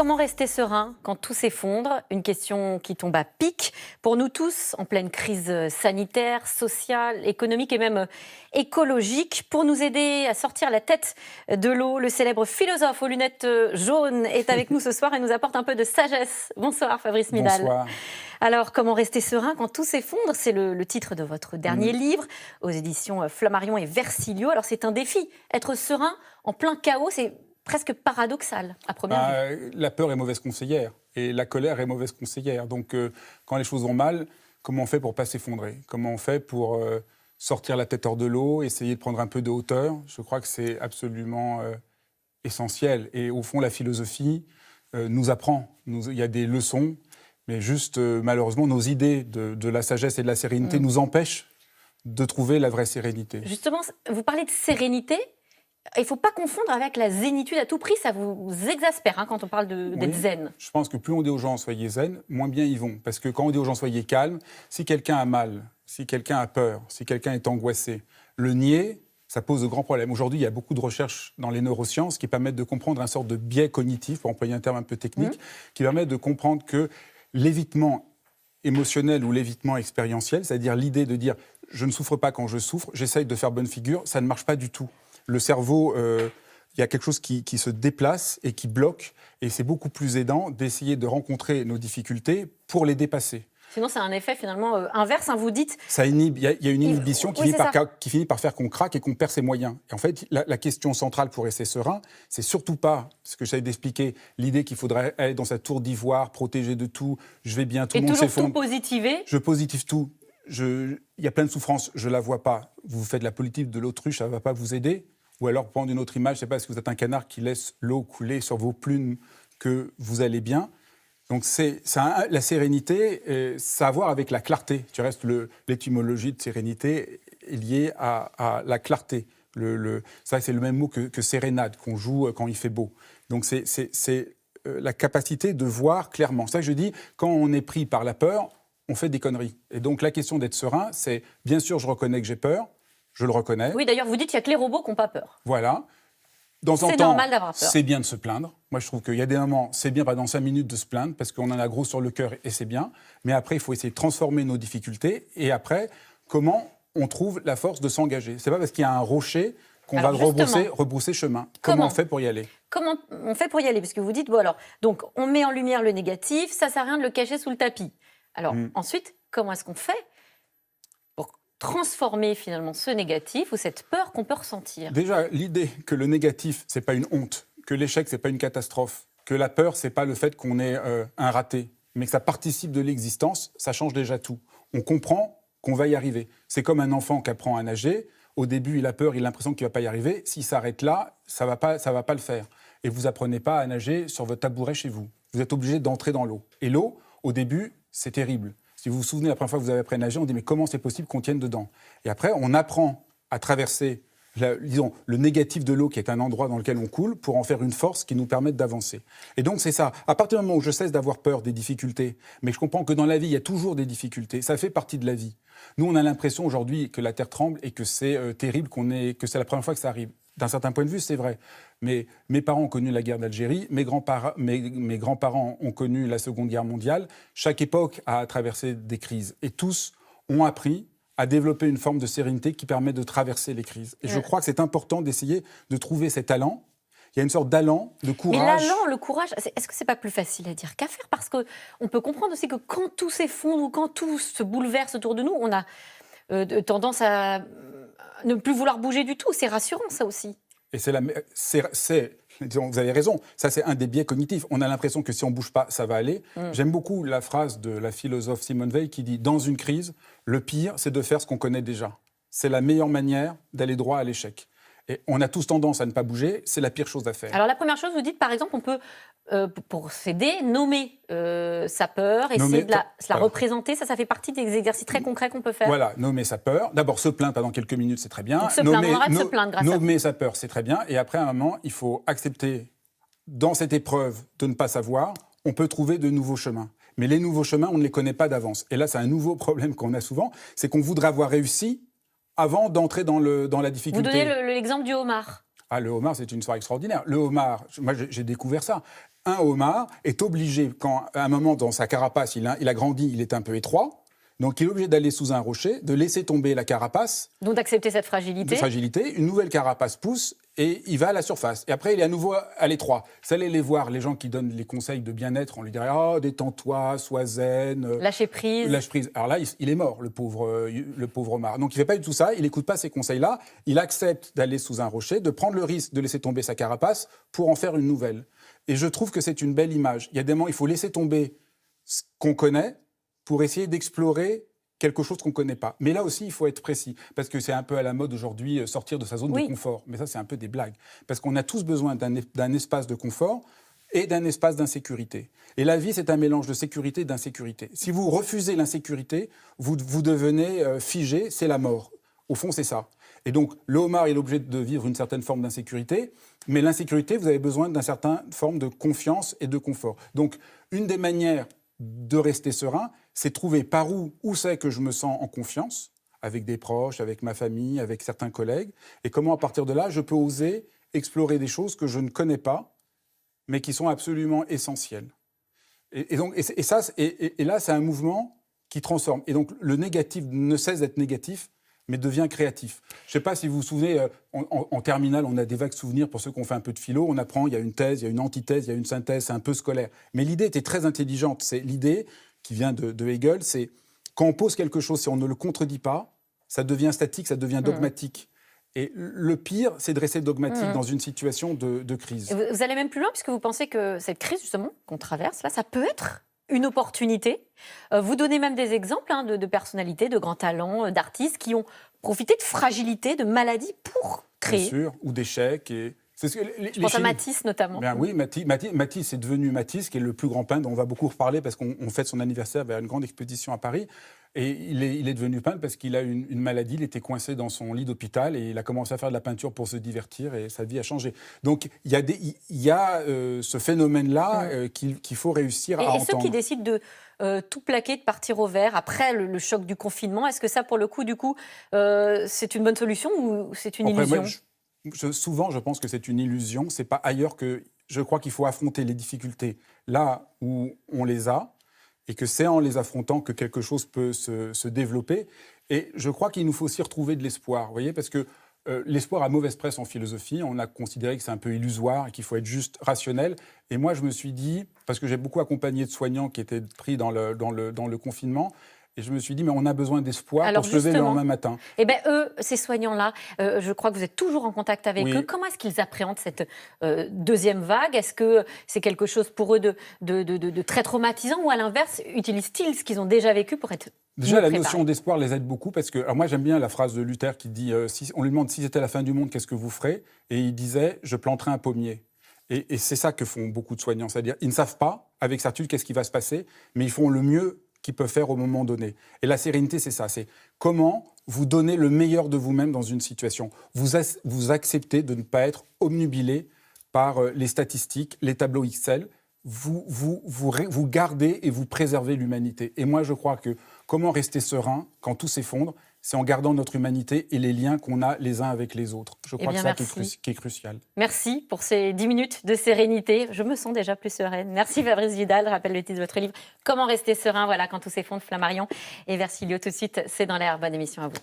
comment rester serein quand tout s'effondre? Une question qui tombe à pic pour nous tous, en pleine crise sanitaire, sociale, économique et même écologique. Pour nous aider à sortir la tête de l'eau, le célèbre philosophe aux lunettes jaunes est avec nous ce soir et nous apporte un peu de sagesse. Bonsoir Fabrice Midal. Bonsoir. Alors, comment rester serein quand tout s'effondre? C'est le titre de votre dernier livre, aux éditions Flammarion et Versilio. Alors, c'est un défi. Être serein en plein chaos, c'est presque paradoxal à première vue. La peur est mauvaise conseillère et la colère est mauvaise conseillère. Donc, quand les choses vont mal, comment on fait pour ne pas s'effondrer? Comment on fait pour sortir la tête hors de l'eau, essayer de prendre un peu de hauteur? Je crois que c'est absolument essentiel. Et au fond, la philosophie nous apprend. Il y a des leçons, mais juste, malheureusement, nos idées de la sagesse et de la sérénité nous empêchent de trouver la vraie sérénité. Justement, vous parlez de sérénité. Il ne faut pas confondre avec la zénitude à tout prix, ça vous exaspère quand on parle d'être zen. Je pense que plus on dit aux gens soyez zen, moins bien ils vont. Parce que quand on dit aux gens soyez calmes, si quelqu'un a mal, si quelqu'un a peur, si quelqu'un est angoissé, le nier, ça pose de grands problèmes. Aujourd'hui, il y a beaucoup de recherches dans les neurosciences qui permettent de comprendre un sorte de biais cognitif, pour employer un terme un peu technique, qui permet de comprendre que l'évitement émotionnel ou l'évitement expérientiel, c'est-à-dire l'idée de dire je ne souffre pas quand je souffre, j'essaye de faire bonne figure, ça ne marche pas du tout. Le cerveau, il y a quelque chose qui se déplace et qui bloque, et c'est beaucoup plus aidant d'essayer de rencontrer nos difficultés pour les dépasser. Sinon, c'est un effet finalement inverse, vous dites... Ça inhibe, il y a une inhibition qui finit par faire qu'on craque et qu'on perd ses moyens. Et en fait, la question centrale pour rester serein, c'est surtout pas, ce que j'essaie d'expliquer, l'idée qu'il faudrait être dans sa tour d'ivoire, protégé de tout, je vais bien, tout le monde s'effondre. Et toujours tout positiver. Je positive tout. Il y a plein de souffrances, je ne la vois pas. Vous faites la politique de l'autruche, ça ne va pas vous aider. Ou alors, prendre une autre image, je ne sais pas, est-ce que vous êtes un canard qui laisse l'eau couler sur vos plumes, que vous allez bien. Donc, la sérénité, ça a à voir avec la clarté. Tu restes, l'étymologie de sérénité est liée à la clarté. Ça, c'est le même mot que sérénade, qu'on joue quand il fait beau. Donc, c'est la capacité de voir clairement. C'est ça que je dis, quand on est pris par la peur, on fait des conneries. Et donc, la question d'être serein, c'est, bien sûr, je reconnais que j'ai peur, je le reconnais. Oui, d'ailleurs, vous dites qu'il n'y a que les robots qui n'ont pas peur. Voilà. C'est normal d'avoir peur. C'est bien de se plaindre. Moi, je trouve qu'il y a des moments, c'est bien pendant 5 minutes de se plaindre, parce qu'on en a gros sur le cœur et c'est bien. Mais après, il faut essayer de transformer nos difficultés. Et après, comment on trouve la force de s'engager? C'est pas parce qu'il y a un rocher qu'on va rebrousser chemin. Comment on fait pour y aller? Comment on fait pour y aller? Parce que vous dites, bon alors, donc on met en lumière le négatif, ça sert à rien de le cacher sous le tapis. Alors ensuite, comment est-ce qu'on fait pour transformer finalement ce négatif ou cette peur qu'on peut ressentir? Déjà, l'idée que le négatif, c'est pas une honte, que l'échec, c'est pas une catastrophe, que la peur, c'est pas le fait qu'on ait un raté, mais que ça participe de l'existence, ça change déjà tout. On comprend qu'on va y arriver. C'est comme un enfant qui apprend à nager. Au début, il a peur, il a l'impression qu'il va pas y arriver. S'il s'arrête là, ça va pas le faire. Et vous apprenez pas à nager sur votre tabouret chez vous. Vous êtes obligé d'entrer dans l'eau. Et l'eau, au début, c'est terrible. Si vous vous souvenez, la première fois que vous avez appris à nager, on dit mais comment c'est possible qu'on tienne dedans? Et après, on apprend à traverser, le négatif de l'eau, qui est un endroit dans lequel on coule, pour en faire une force qui nous permette d'avancer. Et donc c'est ça. À partir du moment où je cesse d'avoir peur des difficultés, mais je comprends que dans la vie, il y a toujours des difficultés, ça fait partie de la vie. Nous, on a l'impression aujourd'hui que la terre tremble et que c'est terrible, que c'est la première fois que ça arrive. D'un certain point de vue, c'est vrai. Mais mes parents ont connu la guerre d'Algérie, mes grands-parents ont connu la Seconde Guerre mondiale. Chaque époque a traversé des crises. Et tous ont appris à développer une forme de sérénité qui permet de traverser les crises. Et je crois que c'est important d'essayer de trouver ces talents. Il y a une sorte d'allant, de courage. Mais l'allant, le courage, est-ce que c'est pas plus facile à dire qu'à faire? Parce qu'on peut comprendre aussi que quand tout s'effondre ou quand tout se bouleverse autour de nous, on a tendance à ne plus vouloir bouger du tout. C'est rassurant, ça aussi. Et vous avez raison, ça c'est un des biais cognitifs. On a l'impression que si on ne bouge pas, ça va aller. J'aime beaucoup la phrase de la philosophe Simone Veil qui dit « Dans une crise, le pire, c'est de faire ce qu'on connaît déjà. C'est la meilleure manière d'aller droit à l'échec. » Et on a tous tendance à ne pas bouger, c'est la pire chose à faire. Alors la première chose, vous dites par exemple, on peut, pour s'aider, nommer sa peur, essayer de la représenter. Ça fait partie des exercices très concrets qu'on peut faire. Voilà, nommer sa peur. D'abord, se plaindre pendant quelques minutes, c'est très bien. Donc, on arrête de se plaindre grâce à nommer sa peur, c'est très bien. Et après, à un moment, il faut accepter, dans cette épreuve de ne pas savoir, on peut trouver de nouveaux chemins. Mais les nouveaux chemins, on ne les connaît pas d'avance. Et là, c'est un nouveau problème qu'on a souvent, c'est qu'on voudrait avoir réussi avant d'entrer dans la difficulté. Vous donnez l'exemple du homard. Ah, le homard, c'est une histoire extraordinaire. Le homard, moi j'ai découvert ça. un homard est obligé, quand à un moment dans sa carapace, il a grandi, il est un peu étroit, donc il est obligé d'aller sous un rocher, de laisser tomber la carapace. Donc d'accepter cette fragilité. Une nouvelle carapace pousse et il va à la surface. Et après, il est à nouveau à l'étroit. Vous allez les voir, les gens qui donnent les conseils de bien-être, on lui dirait « Oh, détends-toi, sois zen. » Lâcher prise. Lâche prise. Alors là, il est mort, le pauvre homard. Donc il ne fait pas du tout ça, il n'écoute pas ces conseils-là. Il accepte d'aller sous un rocher, de prendre le risque de laisser tomber sa carapace pour en faire une nouvelle. Et je trouve que c'est une belle image. Il y a des moments, il faut laisser tomber ce qu'on connaît pour essayer d'explorer quelque chose qu'on ne connaît pas. Mais là aussi, il faut être précis, parce que c'est un peu à la mode aujourd'hui, sortir de sa zone de confort. Mais ça, c'est un peu des blagues. Parce qu'on a tous besoin d'un espace de confort et d'un espace d'insécurité. Et la vie, c'est un mélange de sécurité et d'insécurité. Si vous refusez l'insécurité, vous devenez figé, c'est la mort. Au fond, c'est ça. Et donc, le homard est obligé de vivre une certaine forme d'insécurité, mais l'insécurité, vous avez besoin d'une certaine forme de confiance et de confort. Donc, une des manières de rester serein, c'est trouver par où c'est que je me sens en confiance, avec des proches, avec ma famille, avec certains collègues, et comment à partir de là, je peux oser explorer des choses que je ne connais pas, mais qui sont absolument essentielles. Et là, c'est un mouvement qui transforme. Et donc, le négatif ne cesse d'être négatif, mais devient créatif. Je ne sais pas si vous vous souvenez, en terminale, on a des vagues souvenirs pour ceux qui ont fait un peu de philo. On apprend, il y a une thèse, il y a une antithèse, il y a une synthèse, c'est un peu scolaire. Mais l'idée était très intelligente. C'est l'idée qui vient de Hegel, c'est quand on pose quelque chose, si on ne le contredit pas, ça devient statique, ça devient dogmatique. Et le pire, c'est de rester dogmatique dans une situation de crise. Et vous allez même plus loin, puisque vous pensez que cette crise, justement, qu'on traverse, là, ça peut être une opportunité. Vous donnez même des exemples de personnalités, de grands talents, d'artistes qui ont profité de fragilité, de maladies pour créer. Bien sûr, ou d'échecs. Je pense à Matisse, notamment. Bien, oui, Matisse est devenu Matisse, qui est le plus grand peintre dont on va beaucoup reparler parce qu'on fête son anniversaire vers une grande exposition à Paris. Et il est devenu peintre parce qu'il a une maladie, il était coincé dans son lit d'hôpital et il a commencé à faire de la peinture pour se divertir et sa vie a changé. Donc il y a ce phénomène-là qu'il faut réussir à entendre. Et ceux qui décident de tout plaquer, de partir au vert après le choc du confinement, est-ce que ça, pour le coup, c'est une bonne solution ou c'est une illusion ? Souvent, je pense que c'est une illusion. C'est pas ailleurs que je crois qu'il faut affronter les difficultés là où on les a et que c'est en les affrontant que quelque chose peut se développer. Et je crois qu'il nous faut aussi retrouver de l'espoir, vous voyez, parce que l'espoir a mauvaise presse en philosophie. On a considéré que c'est un peu illusoire et qu'il faut être juste rationnel. Et moi, je me suis dit, parce que j'ai beaucoup accompagné de soignants qui étaient pris dans le confinement, et je me suis dit, mais on a besoin d'espoir pour se lever le lendemain matin. Eh bien, eux, ces soignants-là, je crois que vous êtes toujours en contact avec eux. Comment est-ce qu'ils appréhendent cette deuxième vague ? Est-ce que c'est quelque chose pour eux de très traumatisant ou à l'inverse, utilisent-ils ce qu'ils ont déjà vécu pour être Déjà, la notion d'espoir les aide beaucoup parce que, alors moi, j'aime bien la phrase de Luther qui dit on lui demande si c'était la fin du monde, qu'est-ce que vous ferez ? Et il disait je planterai un pommier. Et c'est ça que font beaucoup de soignants, c'est-à-dire ils ne savent pas avec certitude qu'est-ce qui va se passer, mais ils font le mieux qu'ils peuvent faire au moment donné. Et la sérénité, c'est ça, c'est comment vous donnez le meilleur de vous-même dans une situation. Vous acceptez de ne pas être obnubilé par les statistiques, les tableaux Excel. Vous gardez et vous préservez l'humanité. Et moi, je crois que comment rester serein quand tout s'effondre, c'est en gardant notre humanité et les liens qu'on a les uns avec les autres. Je crois que c'est ça qui est crucial. Merci pour ces 10 minutes de sérénité. Je me sens déjà plus sereine. Merci Fabrice Vidal. Je rappelle le titre de votre livre, Comment rester serein, voilà, quand tout s'effondre, Flammarion et Versilio. Tout de suite, c'est dans l'air. Bonne émission à vous.